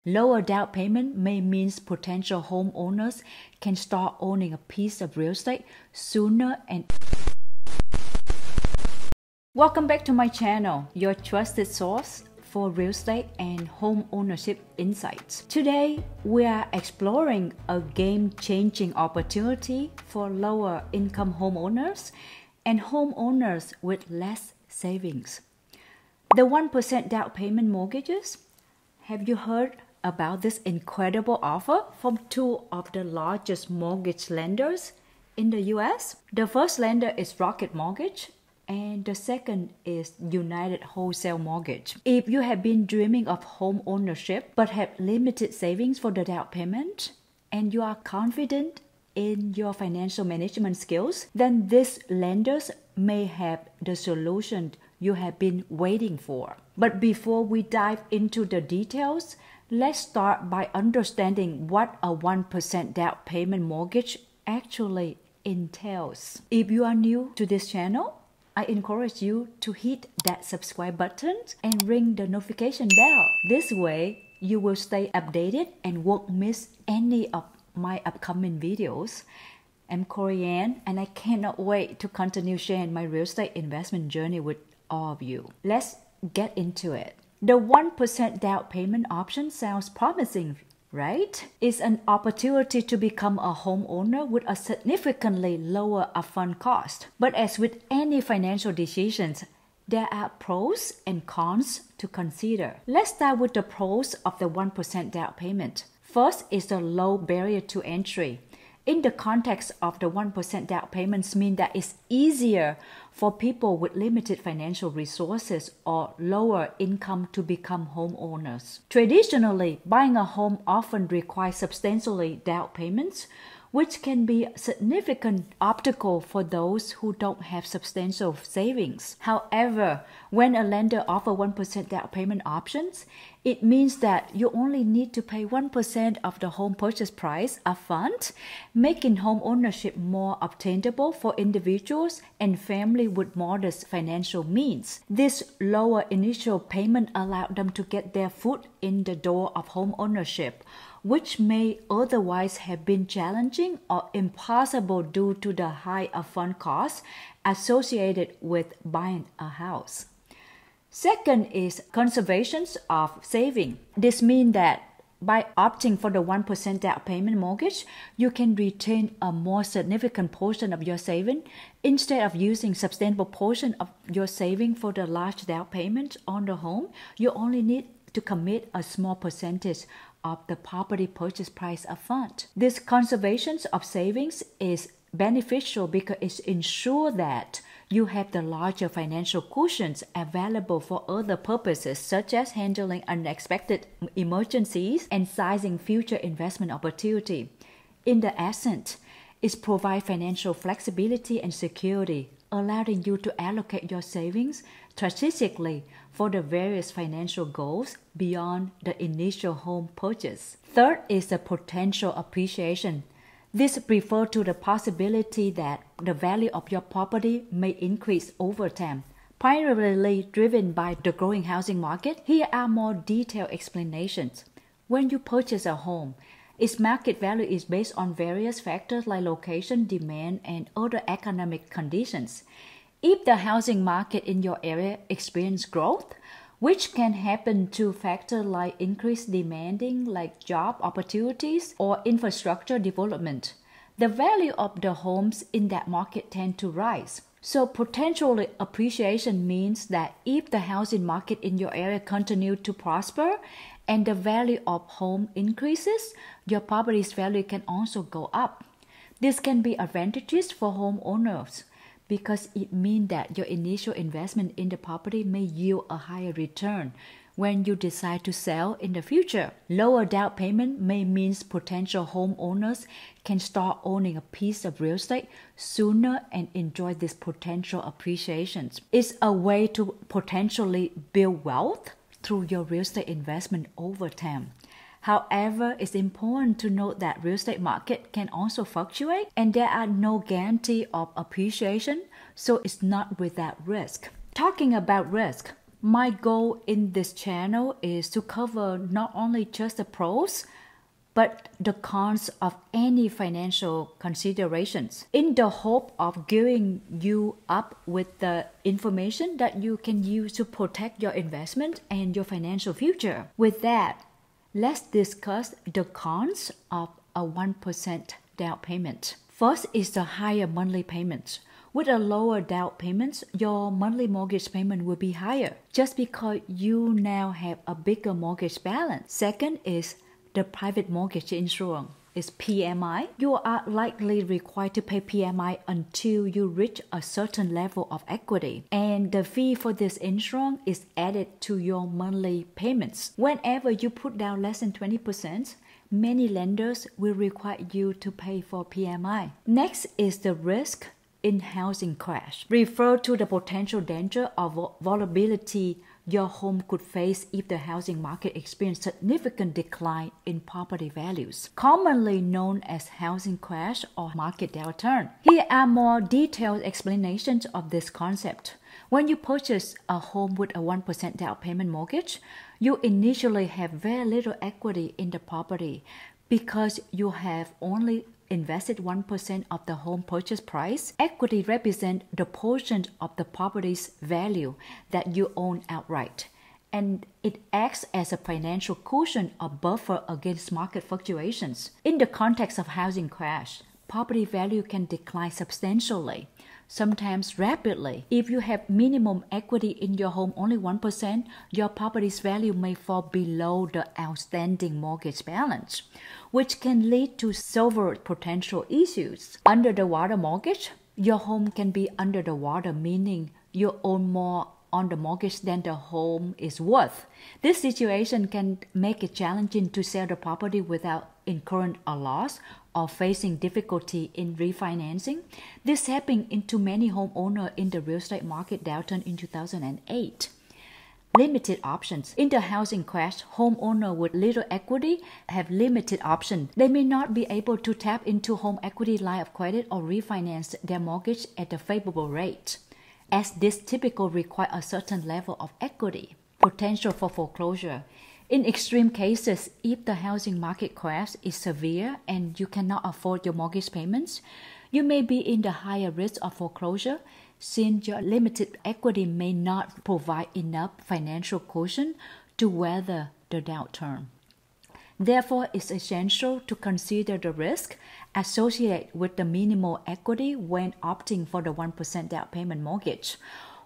Lower down payment may mean potential homeowners can start owning a piece of real estate sooner and... Welcome back to my channel, your trusted source for real estate and home ownership insights. Today, we are exploring a game-changing opportunity for lower income homeowners and homeowners with less savings. The 1% down payment mortgages. Have you heard about this incredible offer from two of the largest mortgage lenders in the US? The first lender is Rocket Mortgage, and the second is United Wholesale Mortgage. If you have been dreaming of home ownership but have limited savings for the down payment, and you are confident in your financial management skills, then these lenders may have the solution you have been waiting for. But before we dive into the details, let's start by understanding what a 1% down payment mortgage actually entails. If you are new to this channel, I encourage you to hit that subscribe button and ring the notification bell. This way, you will stay updated and won't miss any of my upcoming videos. I'm Korianne, and I cannot wait to continue sharing my real estate investment journey with all of you. Let's get into it. The 1% down payment option sounds promising, right? It's an opportunity to become a homeowner with a significantly lower upfront cost. But as with any financial decisions, there are pros and cons to consider. Let's start with the pros of the 1% down payment. First is the low barrier to entry. In the context of the 1% down payments mean that it's easier for people with limited financial resources or lower income to become homeowners. Traditionally, buying a home often requires substantially down payments, which can be a significant obstacle for those who don't have substantial savings. However, when a lender offers 1% down payment options, it means that you only need to pay 1% of the home purchase price upfront, making home ownership more obtainable for individuals and families with modest financial means. This lower initial payment allows them to get their foot in the door of home ownership, which may otherwise have been challenging or impossible due to the high upfront costs associated with buying a house. Second is conservation of saving. This means that by opting for the 1% down payment mortgage, you can retain a more significant portion of your saving instead of using substantial portion of your saving for the large down payment on the home. You only need to commit a small percentage of the property purchase price upfront. This conservation of savings is beneficial because it ensures that you have the larger financial cushions available for other purposes, such as handling unexpected emergencies and sizing future investment opportunity. In the essence, it provides financial flexibility and security, allowing you to allocate your savings strategically for the various financial goals beyond the initial home purchase. Third is the potential appreciation. This refers to the possibility that the value of your property may increase over time, primarily driven by the growing housing market. Here are more detailed explanations. When you purchase a home, its market value is based on various factors like location, demand, and other economic conditions. If the housing market in your area experiences growth, which can happen to factors like increased demanding, like job opportunities or infrastructure development, the value of the homes in that market tend to rise. So potential appreciation means that if the housing market in your area continues to prosper and the value of home increases, your property's value can also go up. This can be advantageous for homeowners because it means that your initial investment in the property may yield a higher return when you decide to sell in the future. Lower down payment may mean potential homeowners can start owning a piece of real estate sooner and enjoy this potential appreciation. It's a way to potentially build wealth through your real estate investment over time. However, it's important to note that real estate market can also fluctuate and there are no guarantee of appreciation, so it's not without risk. Talking about risk, My goal in this channel is to cover not only just the pros, but the cons of any financial considerations in the hope of gearing you up with the information that you can use to protect your investment and your financial future. With that, let's discuss the cons of a 1% down payment. First is the higher monthly payments. With a lower down payment, your monthly mortgage payment will be higher just because you now have a bigger mortgage balance. Second is the private mortgage insurance is PMI. You are likely required to pay PMI until you reach a certain level of equity. And the fee for this insurance is added to your monthly payments. Whenever you put down less than 20%, many lenders will require you to pay for PMI. Next is the risk in housing crash. Refer to the potential danger of vulnerability your home could face if the housing market experiences significant decline in property values, commonly known as housing crash or market downturn. Here are more detailed explanations of this concept. When you purchase a home with a 1% down payment mortgage, you initially have very little equity in the property because you have only invested 1% of the home purchase price. Equity represents the portion of the property's value that you own outright, and it acts as a financial cushion or buffer against market fluctuations. In the context of housing crash, property value can decline substantially, sometimes rapidly. If you have minimum equity in your home, only 1%, your property's value may fall below the outstanding mortgage balance, which can lead to several potential issues. Under the water mortgage, your home can be under the water, meaning you own more on the mortgage than the home is worth. This situation can make it challenging to sell the property without incurring a loss or facing difficulty in refinancing. This happened to many homeowners in the real estate market downturn in 2008. Limited options. In the housing crash, homeowners with little equity have limited options. They may not be able to tap into home equity line of credit or refinance their mortgage at a favorable rate, as this typically requires a certain level of equity. Potential for foreclosure. In extreme cases, if the housing market crash is severe and you cannot afford your mortgage payments, you may be in the higher risk of foreclosure, since your limited equity may not provide enough financial cushion to weather the downturn. Therefore, it's essential to consider the risk associated with the minimal equity when opting for the 1% down payment mortgage.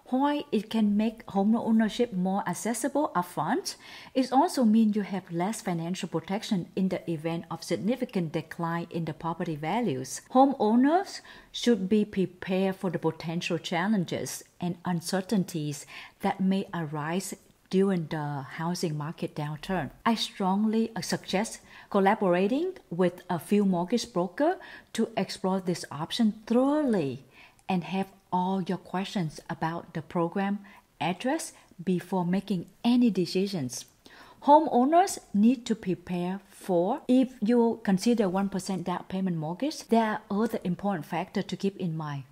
While it can make home ownership more accessible upfront, it also means you have less financial protection in the event of significant decline in the property values. Homeowners should be prepared for the potential challenges and uncertainties that may arise during the housing market downturn. I strongly suggest collaborating with a few mortgage brokers to explore this option thoroughly and have all your questions about the program addressed before making any decisions. Homeowners need to prepare for, if you consider 1% down payment mortgage, there are other important factors to keep in mind.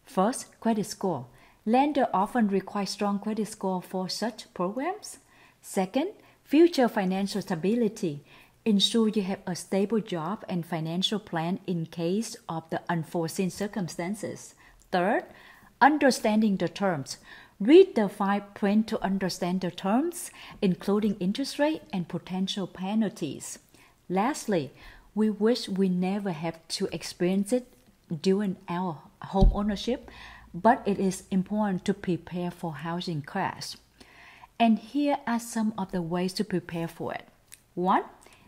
First, credit score. Lenders often require strong credit score for such programs. Second, future financial stability. Ensure you have a stable job and financial plan in case of the unforeseen circumstances. Third, understanding the terms. Read the fine print to understand the terms, including interest rate and potential penalties. Lastly, we wish we never have to experience it during our home ownership, but it is important to prepare for housing crash. And here are some of the ways to prepare for it. 1.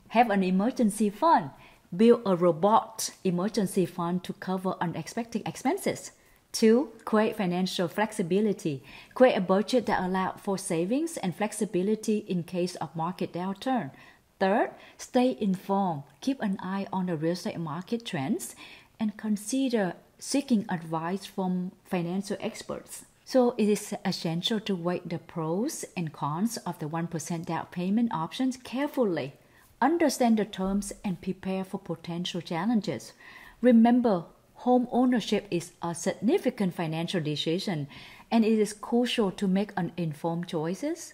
Have an emergency fund. Build a robust emergency fund to cover unexpected expenses. 2. Create financial flexibility. Create a budget that allows for savings and flexibility in case of market downturn. Third, stay informed. Keep an eye on the real estate market trends and consider seeking advice from financial experts. So it is essential to weigh the pros and cons of the 1% down payment options carefully. Understand the terms and prepare for potential challenges. Remember, home ownership is a significant financial decision, And it is crucial to make an informed choices.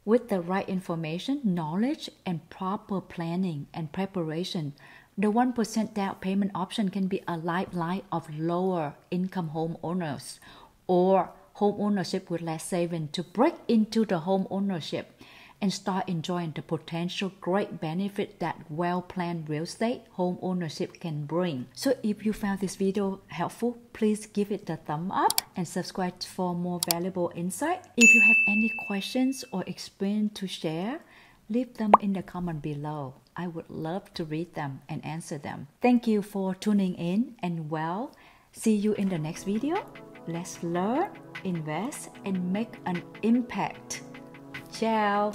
With the right information, knowledge, and proper planning and preparation, the 1% down payment option can be a lifeline of lower income homeowners or home ownership with less savings to break into the home ownership and start enjoying the potential great benefit that well-planned real estate home ownership can bring. So if you found this video helpful, please give it a thumb up and subscribe for more valuable insight. If you have any questions or experience to share, leave them in the comment below. I would love to read them and answer them. Thank you for tuning in, and well, see you in the next video. Let's learn, invest, and make an impact. Ciao!